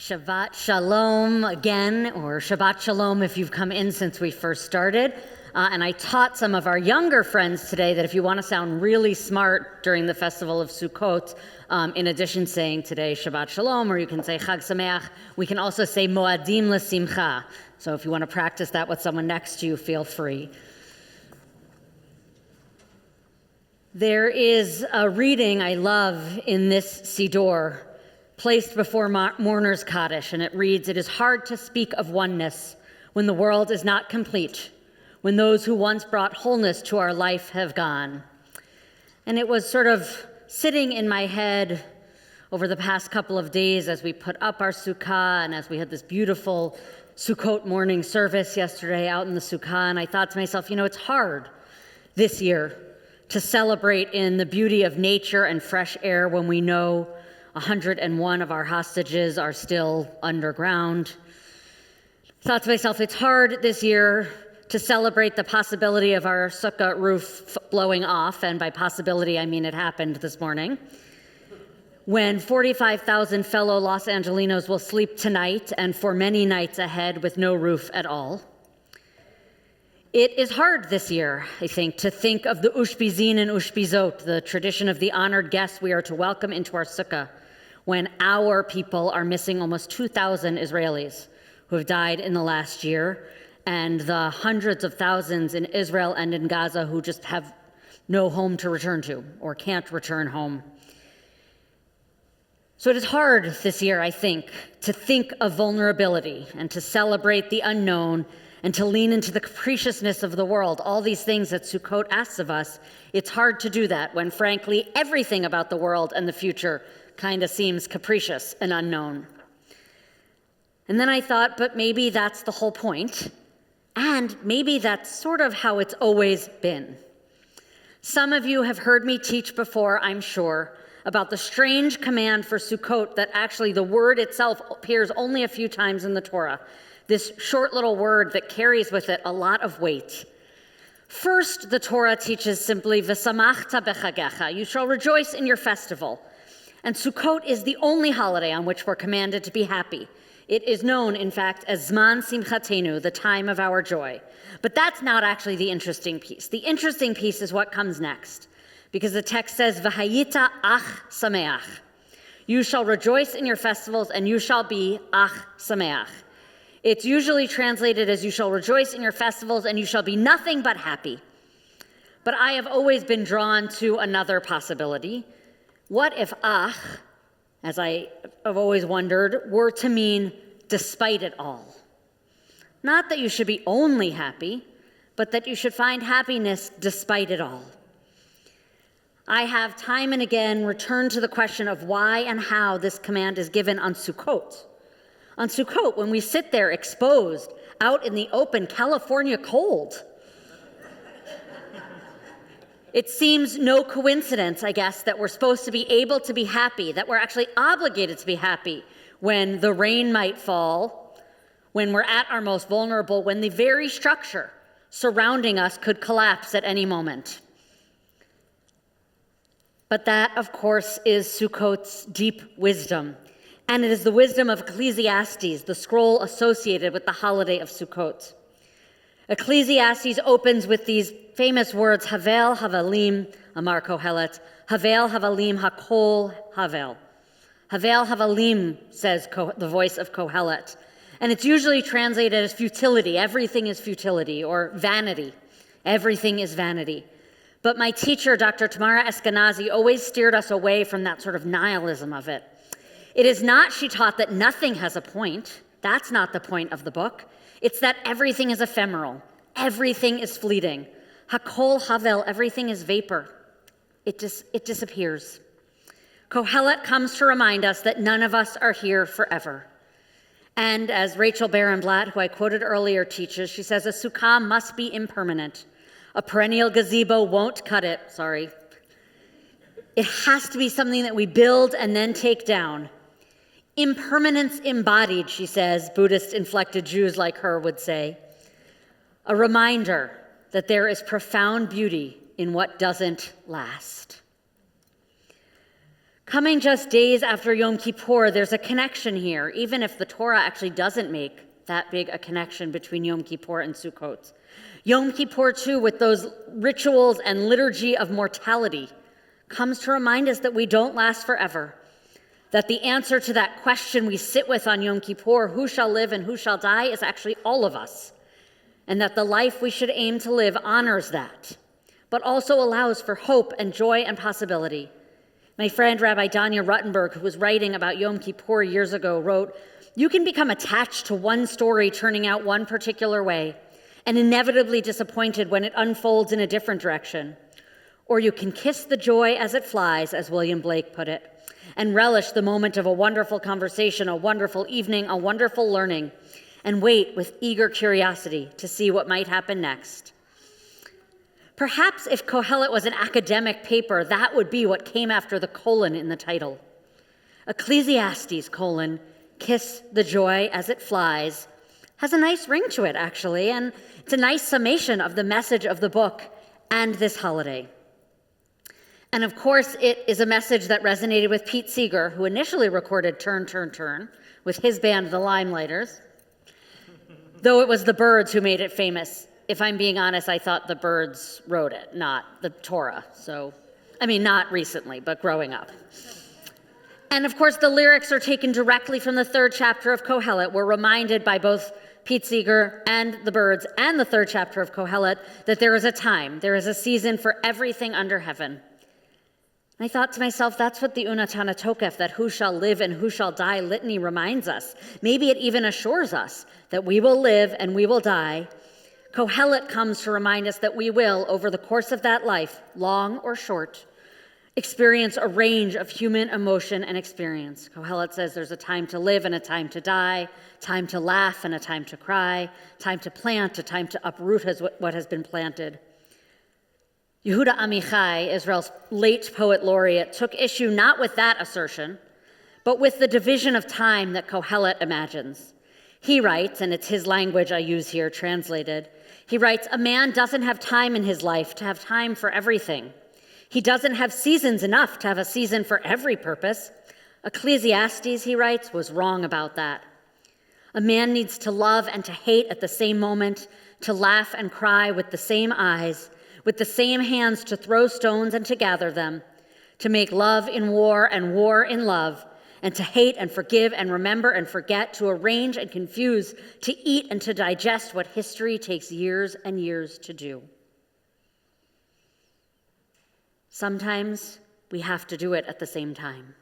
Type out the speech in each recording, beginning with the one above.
Shabbat Shalom again, or Shabbat Shalom if you've come in since we first started. And I taught some of our younger friends today that if you want to sound really smart during the festival of Sukkot, in addition saying today Shabbat Shalom, or you can say Chag Sameach, we can also say Moadim L'Simcha. So if you want to practice that with someone next to you, feel free. There is a reading I love in this Siddur, placed before mourner's Kaddish, and it reads, "It is hard to speak of oneness when the world is not complete, when those who once brought wholeness to our life have gone." And it was sort of sitting in my head over the past couple of days as we put up our sukkah and as we had this beautiful Sukkot morning service yesterday out in the sukkah, and I thought to myself, it's hard this year to celebrate in the beauty of nature and fresh air when we know 101 of our hostages are still underground. Thought to myself, it's hard this year to celebrate the possibility of our sukkah roof blowing off, and by possibility I mean it happened this morning, when 45,000 fellow Los Angelinos will sleep tonight and for many nights ahead with no roof at all. It is hard this year, I think, to think of the Ushpizin and Ushpizot, the tradition of the honored guests we are to welcome into our sukkah, when our people are missing almost 2,000 Israelis who have died in the last year, and the hundreds of thousands in Israel and in Gaza who just have no home to return to or can't return home. So it is hard this year, I think, to think of vulnerability and to celebrate the unknown and to lean into the capriciousness of the world, all these things that Sukkot asks of us. It's hard to do that when, frankly, everything about the world and the future kind of seems capricious and unknown. And then I thought, but maybe that's the whole point, and maybe that's sort of how it's always been. Some of you have heard me teach before, I'm sure, about the strange command for Sukkot that actually the word itself appears only a few times in the Torah, this short little word that carries with it a lot of weight. First, the Torah teaches simply, V'samachta b'chagecha, you shall rejoice in your festival. And Sukkot is the only holiday on which we're commanded to be happy. It is known, in fact, as Zman Simchatenu, the time of our joy. But that's not actually the interesting piece. The interesting piece is what comes next, because the text says, V'hayita ach sameach. You shall rejoice in your festivals, and you shall be ach sameach. It's usually translated as you shall rejoice in your festivals, and you shall be nothing but happy. But I have always been drawn to another possibility. What if ach, as I have always wondered, were to mean despite it all? Not that you should be only happy, but that you should find happiness despite it all. I have time and again returned to the question of why and how this command is given on Sukkot. On Sukkot, when we sit there exposed, out in the open California cold. It seems no coincidence, I guess, that we're supposed to be able to be happy, that we're actually obligated to be happy when the rain might fall, when we're at our most vulnerable, when the very structure surrounding us could collapse at any moment. But that, of course, is Sukkot's deep wisdom. And it is the wisdom of Ecclesiastes, the scroll associated with the holiday of Sukkot. Ecclesiastes opens with these famous words, Havel Havalim, Amar Kohelet, Havel Havalim Hakol Havel. Havel Havalim, says the voice of Kohelet. And it's usually translated as futility, everything is futility, or vanity, everything is vanity. But my teacher, Dr. Tamara Eskenazi, always steered us away from that sort of nihilism of it. It is not, she taught, that nothing has a point. That's not the point of the book. It's that everything is ephemeral. Everything is fleeting. Hakol havel, everything is vapor. It disappears. Kohelet comes to remind us that none of us are here forever. And as Rachel Barenblatt, who I quoted earlier, teaches, she says, a sukkah must be impermanent. A perennial gazebo won't cut it, sorry. It has to be something that we build and then take down. Impermanence embodied, she says, Buddhist-inflected Jews like her would say. A reminder that there is profound beauty in what doesn't last. Coming just days after Yom Kippur, there's a connection here, even if the Torah actually doesn't make that big a connection between Yom Kippur and Sukkot. Yom Kippur, too, with those rituals and liturgy of mortality, comes to remind us that we don't last forever, that the answer to that question we sit with on Yom Kippur, who shall live and who shall die, is actually all of us, and that the life we should aim to live honors that, but also allows for hope and joy and possibility. My friend Rabbi Danya Ruttenberg, who was writing about Yom Kippur years ago, wrote, "You can become attached to one story turning out one particular way and inevitably disappointed when it unfolds in a different direction. Or you can kiss the joy as it flies," as William Blake put it, "and relish the moment of a wonderful conversation, a wonderful evening, a wonderful learning, and wait with eager curiosity to see what might happen next." Perhaps if Kohelet was an academic paper, that would be what came after the colon in the title. Ecclesiastes, kiss the joy as it flies, has a nice ring to it, actually, and it's a nice summation of the message of the book and this holiday. And of course, it is a message that resonated with Pete Seeger, who initially recorded Turn, Turn, Turn with his band, the Limelighters, though it was the Byrds who made it famous. If I'm being honest, I thought the Byrds wrote it, not the Torah. Not recently, but growing up. And of course, the lyrics are taken directly from the 3rd chapter of Kohelet. We're reminded by both Pete Seeger and the Byrds and the 3rd chapter of Kohelet that there is a time, there is a season for everything under heaven. And I thought to myself, that's what the Unatana Tokef, that who shall live and who shall die litany reminds us. Maybe it even assures us that we will live and we will die. Kohelet comes to remind us that we will, over the course of that life, long or short, experience a range of human emotion and experience. Kohelet says there's a time to live and a time to die, time to laugh and a time to cry, time to plant, a time to uproot what has been planted. Yehuda Amichai, Israel's late poet laureate, took issue not with that assertion, but with the division of time that Kohelet imagines. He writes, and it's his language I use here translated, he writes, "A man doesn't have time in his life to have time for everything. He doesn't have seasons enough to have a season for every purpose. Ecclesiastes," he writes, "was wrong about that. A man needs to love and to hate at the same moment, to laugh and cry with the same eyes, with the same hands to throw stones and to gather them, to make love in war and war in love, and to hate and forgive and remember and forget, to arrange and confuse, to eat and to digest what history takes years and years to do." Sometimes we have to do it at the same time.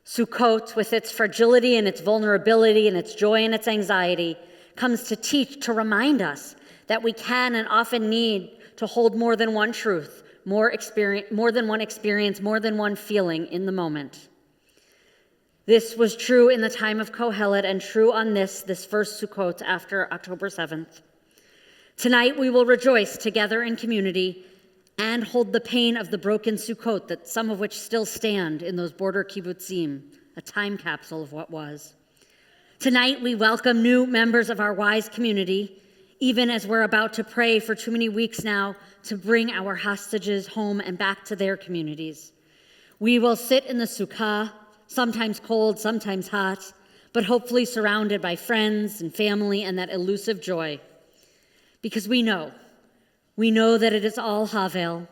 Sukkot, with its fragility and its vulnerability and its joy and its anxiety, comes to teach, to remind us that we can and often need to hold more than one truth, more than one experience, more than one feeling in the moment. This was true in the time of Kohelet and true on this first Sukkot after October 7th. Tonight we will rejoice together in community and hold the pain of the broken Sukkot, that some of which still stand in those border kibbutzim, a time capsule of what was. Tonight we welcome new members of our wise community, even as we're about to pray for too many weeks now to bring our hostages home and back to their communities. We will sit in the sukkah, sometimes cold, sometimes hot, but hopefully surrounded by friends and family and that elusive joy. Because we know that it is all havel,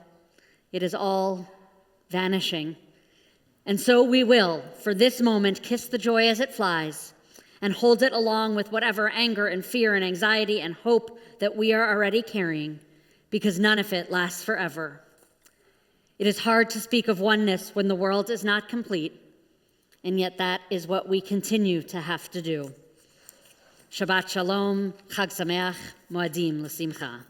it is all vanishing. And so we will, for this moment, kiss the joy as it flies and hold it along with whatever anger and fear and anxiety and hope that we are already carrying, because none of it lasts forever. It is hard to speak of oneness when the world is not complete, and yet that is what we continue to have to do. Shabbat Shalom, Chag Sameach, Moadim L'Simcha.